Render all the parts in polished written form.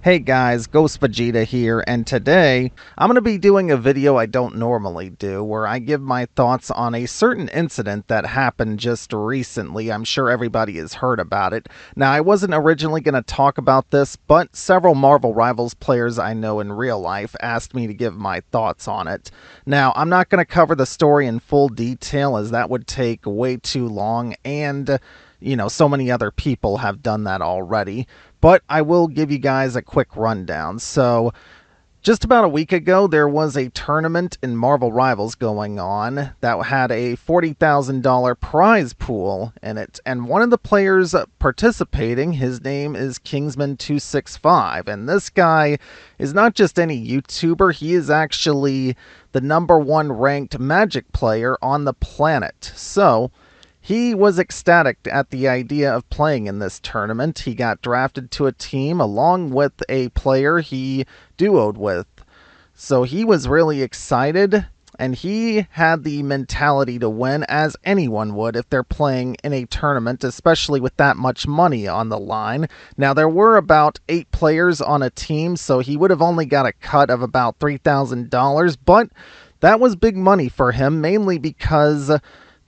Hey guys, Ghost Vegeta here, and today I'm going to be doing a video I don't normally do, where I give my thoughts on a certain incident that happened just recently. I'm sure everybody has heard about it. Now, I wasn't originally going to talk about this, but several Marvel Rivals players I know in real life asked me to give my thoughts on it. Now, I'm not going to cover the story in full detail, as that would take way too long, and so many other people have done that already. But I will give you guys a quick rundown. So, just about a week ago, there was a tournament in Marvel Rivals going on that had a $40,000 prize pool in it. And one of the players participating, his name is Kingsman 265. And this guy is not just any YouTuber, he is actually the #1 ranked Magic player on the planet. So, he was ecstatic at the idea of playing in this tournament. He got drafted to a team along with a player he duoed with. So he was really excited, and he had the mentality to win, as anyone would if they're playing in a tournament, especially with that much money on the line. Now, there were about 8 players on a team, so he would have only got a cut of about $3,000, but that was big money for him, mainly because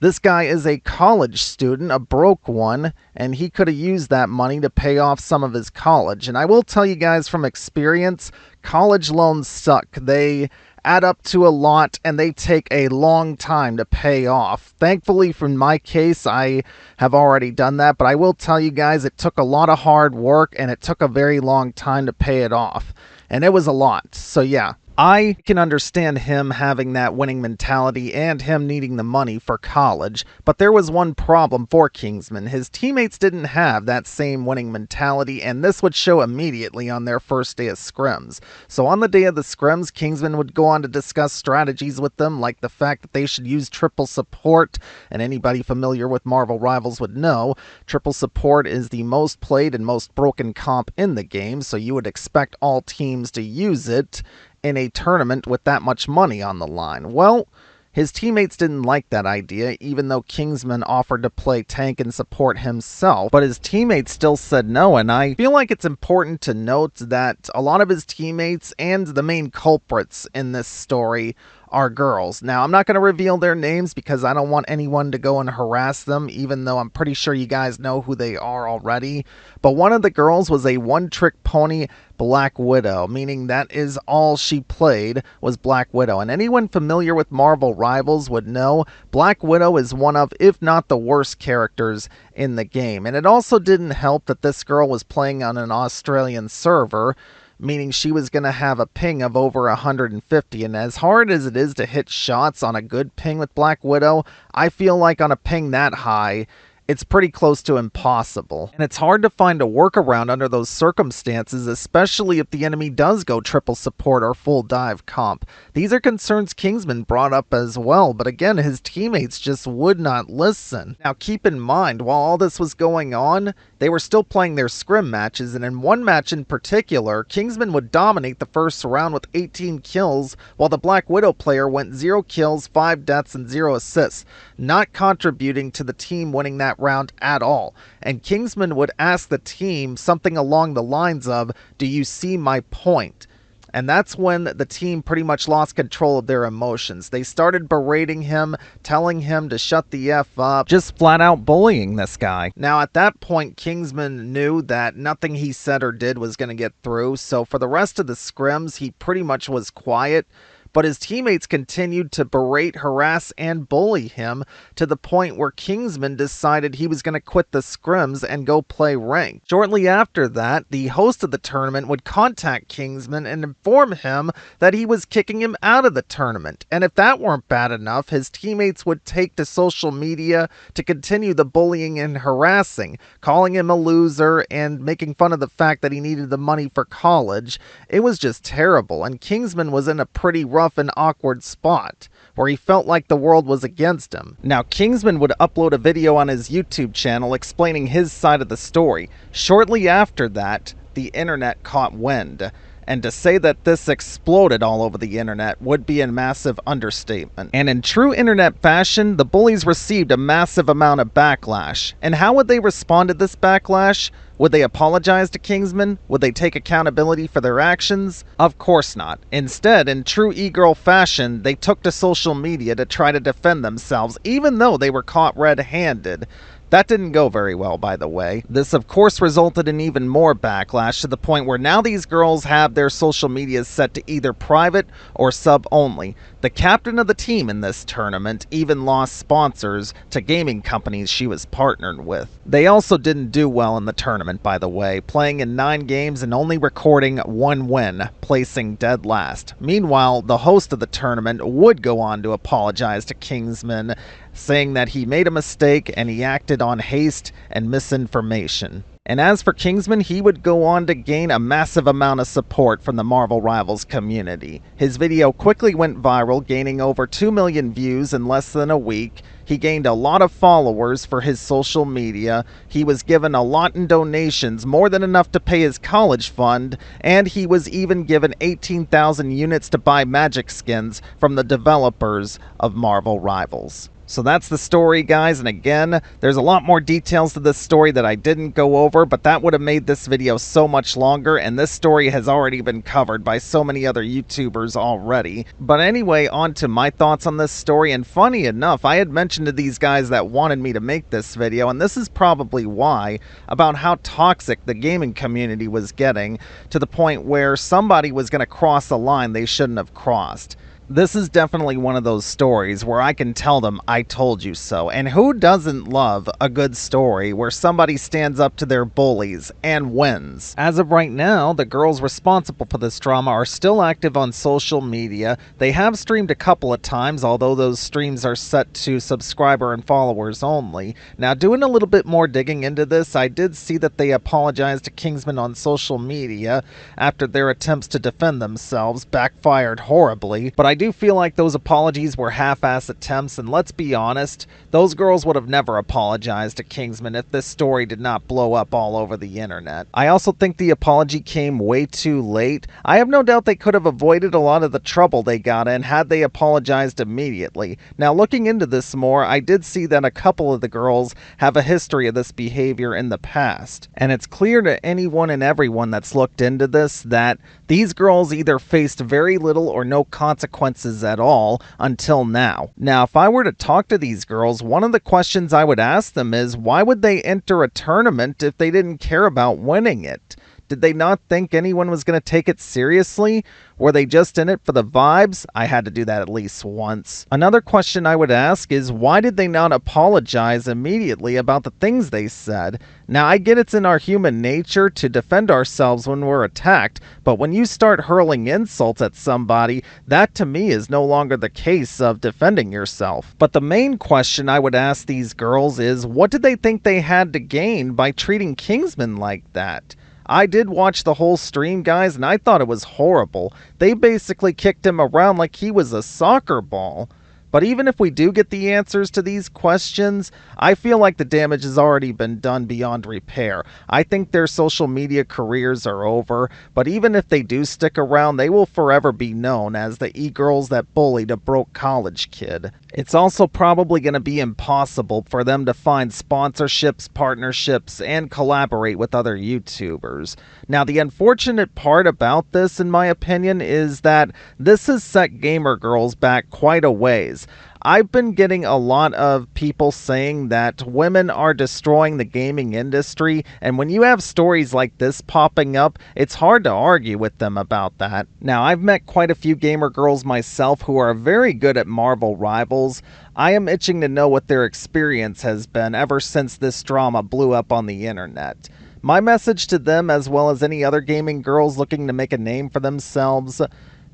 this guy is a college student, a broke one, and he could have used that money to pay off some of his college. And I will tell you guys from experience, college loans suck. They add up to a lot, and they take a long time to pay off. Thankfully, from my case, I have already done that, but I will tell you guys, it took a lot of hard work, and it took a very long time to pay it off. And it was a lot. So yeah, I can understand him having that winning mentality and him needing the money for college, but there was one problem for Kingsman. His teammates didn't have that same winning mentality, and this would show immediately on their first day of scrims. So on the day of the scrims, Kingsman would go on to discuss strategies with them, like the fact that they should use triple support, and anybody familiar with Marvel Rivals would know, triple support is the most played and most broken comp in the game, so you would expect all teams to use it in a tournament with that much money on the line. Well, his teammates didn't like that idea, even though Kingsman offered to play tank and support himself, but his teammates still said no, and I feel like it's important to note that a lot of his teammates and the main culprits in this story are girls. Now, I'm not going to reveal their names because I don't want anyone to go and harass them, even though I'm pretty sure you guys know who they are already. But one of the girls was a one-trick pony Black Widow, meaning that is all she played was Black Widow. And anyone familiar with Marvel Rivals would know Black Widow is one of, if not the worst characters in the game. And it also didn't help that this girl was playing on an Australian server, meaning she was going to have a ping of over 150, and as hard as it is to hit shots on a good ping with Black Widow, I feel like on a ping that high, it's pretty close to impossible. And it's hard to find a workaround under those circumstances, especially if the enemy does go triple support or full dive comp. These are concerns Kingsman brought up as well, but again, his teammates just would not listen. Now keep in mind, while all this was going on, they were still playing their scrim matches, and in one match in particular, Kingsman would dominate the first round with 18 kills, while the Black Widow player went 0 kills, 5 deaths, and 0 assists, not contributing to the team winning that round at all. And Kingsman would ask the team something along the lines of, "Do you see my point?" And that's when the team pretty much lost control of their emotions. They started berating him, telling him to shut the F up, just flat out bullying this guy. Now at that point, Kingsman knew that nothing he said or did was going to get through, so for the rest of the scrims, he pretty much was quiet. But his teammates continued to berate, harass, and bully him to the point where Kingsman decided he was going to quit the scrims and go play ranked. Shortly after that, the host of the tournament would contact Kingsman and inform him that he was kicking him out of the tournament. And if that weren't bad enough, his teammates would take to social media to continue the bullying and harassing, calling him a loser and making fun of the fact that he needed the money for college. It was just terrible, and Kingsman was in a pretty rough and awkward spot where he felt like the world was against him. Now, Kingsman would upload a video on his YouTube channel explaining his side of the story. Shortly after that, the internet caught wind, and to say that this exploded all over the internet would be a massive understatement. And in true internet fashion, the bullies received a massive amount of backlash. And how would they respond to this backlash? Would they apologize to Kingsman? Would they take accountability for their actions? Of course not. Instead, in true e-girl fashion, they took to social media to try to defend themselves, even though they were caught red-handed. That didn't go very well, by the way. This, of course, resulted in even more backlash to the point where now these girls have their social medias set to either private or sub-only. The captain of the team in this tournament even lost sponsors to gaming companies she was partnered with. They also didn't do well in the tournament, by the way, playing in 9 games and only recording 1 win, placing dead last. Meanwhile, the host of the tournament would go on to apologize to Kingsman, saying that he made a mistake and he acted on haste and misinformation. And as for Kingsman, he would go on to gain a massive amount of support from the Marvel Rivals community. His video quickly went viral, gaining over 2 million views in less than a week. He gained a lot of followers for his social media. He was given a lot in donations, more than enough to pay his college fund, and he was even given 18,000 units to buy magic skins from the developers of Marvel Rivals. So that's the story, guys, and again, there's a lot more details to this story that I didn't go over, but that would have made this video so much longer, and this story has already been covered by so many other YouTubers already. But anyway, on to my thoughts on this story, and funny enough, I had mentioned to these guys that wanted me to make this video, and this is probably why, about how toxic the gaming community was getting, to the point where somebody was going to cross a line they shouldn't have crossed. This is definitely one of those stories where I can tell them, I told you so. And who doesn't love a good story where somebody stands up to their bullies and wins? As of right now, the girls responsible for this drama are still active on social media. They have streamed a couple of times, although those streams are set to subscriber and followers only. Now, doing a little bit more digging into this, I did see that they apologized to Kingsman on social media after their attempts to defend themselves backfired horribly. But I do feel like those apologies were half-ass attempts, and let's be honest, those girls would have never apologized to Kingsman if this story did not blow up all over the internet. I also think the apology came way too late. I have no doubt they could have avoided a lot of the trouble they got in had they apologized immediately. Now, looking into this more, I did see that a couple of the girls have a history of this behavior in the past, and it's clear to anyone and everyone that's looked into this that these girls either faced very little or no consequences at all until now. Now, if I were to talk to these girls, one of the questions I would ask them is, why would they enter a tournament if they didn't care about winning it? Did they not think anyone was going to take it seriously? Were they just in it for the vibes? I had to do that at least once. Another question I would ask is, why did they not apologize immediately about the things they said? Now, I get it's in our human nature to defend ourselves when we're attacked, but when you start hurling insults at somebody, that to me is no longer the case of defending yourself. But the main question I would ask these girls is, what did they think they had to gain by treating Kingsman like that? I did watch the whole stream, guys, and I thought it was horrible. They basically kicked him around like he was a soccer ball. But even if we do get the answers to these questions, I feel like the damage has already been done beyond repair. I think their social media careers are over, but even if they do stick around, they will forever be known as the e-girls that bullied a broke college kid. It's also probably going to be impossible for them to find sponsorships, partnerships, and collaborate with other YouTubers. Now, the unfortunate part about this, in my opinion, is that this has set gamer girls back quite a ways. I've been getting a lot of people saying that women are destroying the gaming industry, and when you have stories like this popping up, it's hard to argue with them about that. Now, I've met quite a few gamer girls myself who are very good at Marvel Rivals. I am itching to know what their experience has been ever since this drama blew up on the internet. My message to them, as well as any other gaming girls looking to make a name for themselves: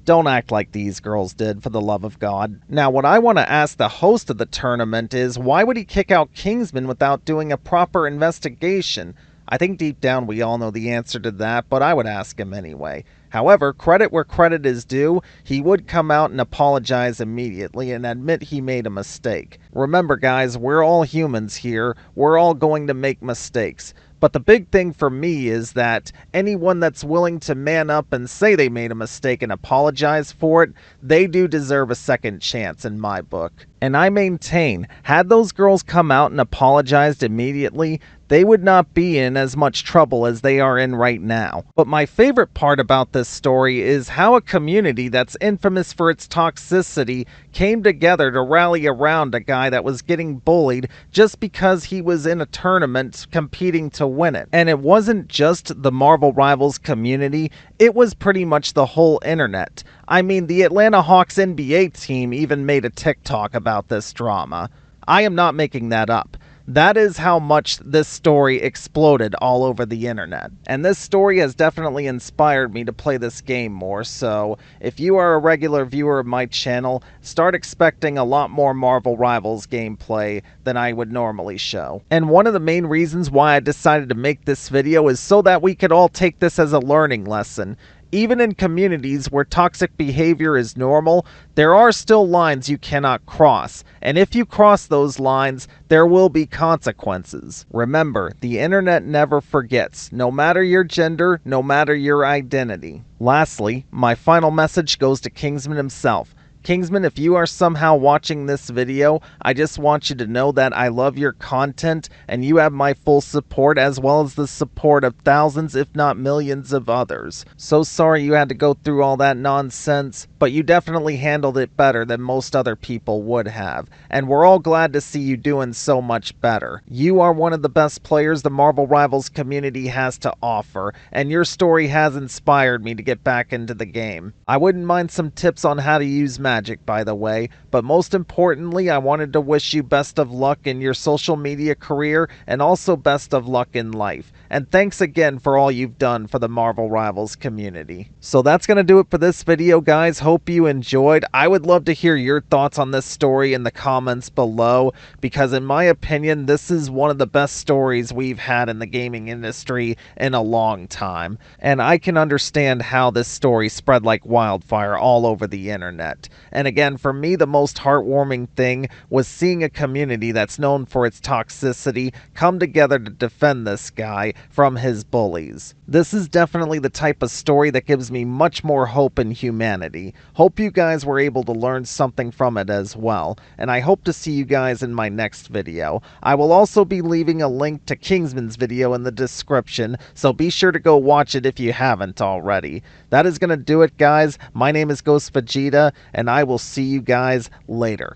don't act like these girls did, for the love of God. Now, what I want to ask the host of the tournament is, why would he kick out Kingsman without doing a proper investigation? I think deep down we all know the answer to that, but I would ask him anyway. However, credit where credit is due, he would come out and apologize immediately and admit he made a mistake. Remember, guys, we're all humans here. We're all going to make mistakes. But the big thing for me is that anyone that's willing to man up and say they made a mistake and apologize for it, they do deserve a second chance in my book. And I maintain, had those girls come out and apologized immediately, they would not be in as much trouble as they are in right now. But my favorite part about this story is how a community that's infamous for its toxicity came together to rally around a guy that was getting bullied just because he was in a tournament competing to win it. And it wasn't just the Marvel Rivals community, it was pretty much the whole internet. I mean, the Atlanta Hawks NBA team even made a TikTok about this drama. I am not making that up. That is how much this story exploded all over the internet. And this story has definitely inspired me to play this game more, so if you are a regular viewer of my channel, start expecting a lot more Marvel Rivals gameplay than I would normally show. And one of the main reasons why I decided to make this video is so that we could all take this as a learning lesson. Even in communities where toxic behavior is normal, there are still lines you cannot cross, and if you cross those lines, there will be consequences. Remember, the internet never forgets, no matter your gender, no matter your identity. Lastly, my final message goes to Kingsman himself. Kingsman, if you are somehow watching this video, I just want you to know that I love your content and you have my full support as well as the support of thousands if not millions of others. So sorry you had to go through all that nonsense, but you definitely handled it better than most other people would have. And we're all glad to see you doing so much better. You are one of the best players the Marvel Rivals community has to offer, and your story has inspired me to get back into the game. I wouldn't mind some tips on how to use magic, by the way, but most importantly, I wanted to wish you best of luck in your social media career and also best of luck in life. And thanks again for all you've done for the Marvel Rivals community. So that's going to do it for this video, guys. Hope you enjoyed. I would love to hear your thoughts on this story in the comments below, because in my opinion, this is one of the best stories we've had in the gaming industry in a long time. And I can understand how this story spread like wildfire all over the internet. And again, for me, the most heartwarming thing was seeing a community that's known for its toxicity come together to defend this guy from his bullies. This is definitely the type of story that gives me much more hope in humanity. Hope you guys were able to learn something from it as well, and I hope to see you guys in my next video. I will also be leaving a link to Kingsman's video in the description, so be sure to go watch it if you haven't already. That is going to do it, guys. My name is Ghost Vegeta, and I will see you guys later.